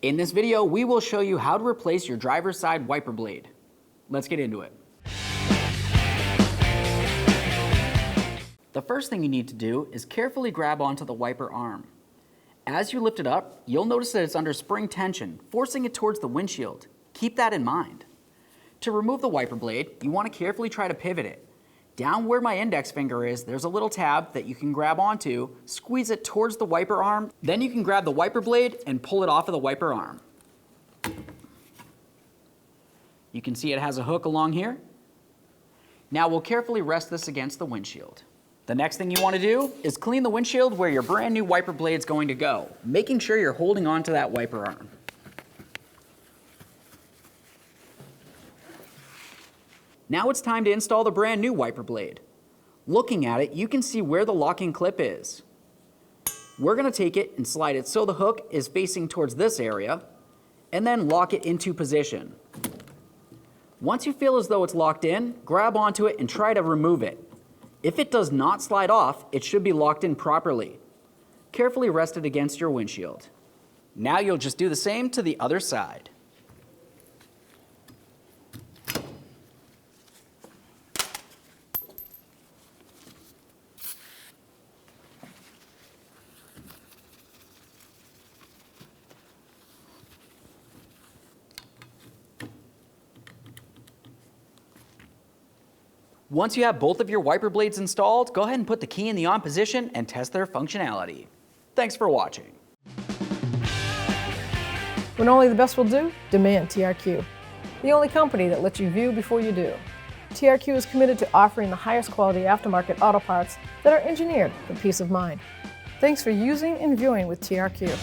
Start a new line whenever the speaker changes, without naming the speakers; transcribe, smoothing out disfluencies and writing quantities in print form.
In this video, we will show you how to replace your driver's side wiper blade. Let's get into it. The first thing you need to do is carefully grab onto the wiper arm. As you lift it up, you'll notice that it's under spring tension, forcing it towards the windshield. Keep that in mind. To remove the wiper blade, you want to carefully try to pivot it. Down where my index finger is, there's a little tab that you can grab onto, squeeze it towards the wiper arm, then you can grab the wiper blade and pull it off of the wiper arm. You can see it has a hook along here. Now we'll carefully rest this against the windshield. The next thing you want to do is clean the windshield where your brand new wiper blade is going to go, making sure you're holding on to that wiper arm. Now it's time to install the brand new wiper blade. Looking at it, you can see where the locking clip is. We're going to take it and slide it so the hook is facing towards this area, and then lock it into position. Once you feel as though it's locked in, grab onto it and try to remove it. If it does not slide off, it should be locked in properly. Carefully rest it against your windshield. Now you'll just do the same to the other side. Once you have both of your wiper blades installed, go ahead and put the key in the on position and test their functionality. Thanks for watching.
When only the best will do, demand TRQ. The only company that lets you view before you do. TRQ is committed to offering the highest quality aftermarket auto parts that are engineered for peace of mind. Thanks for using and viewing with TRQ.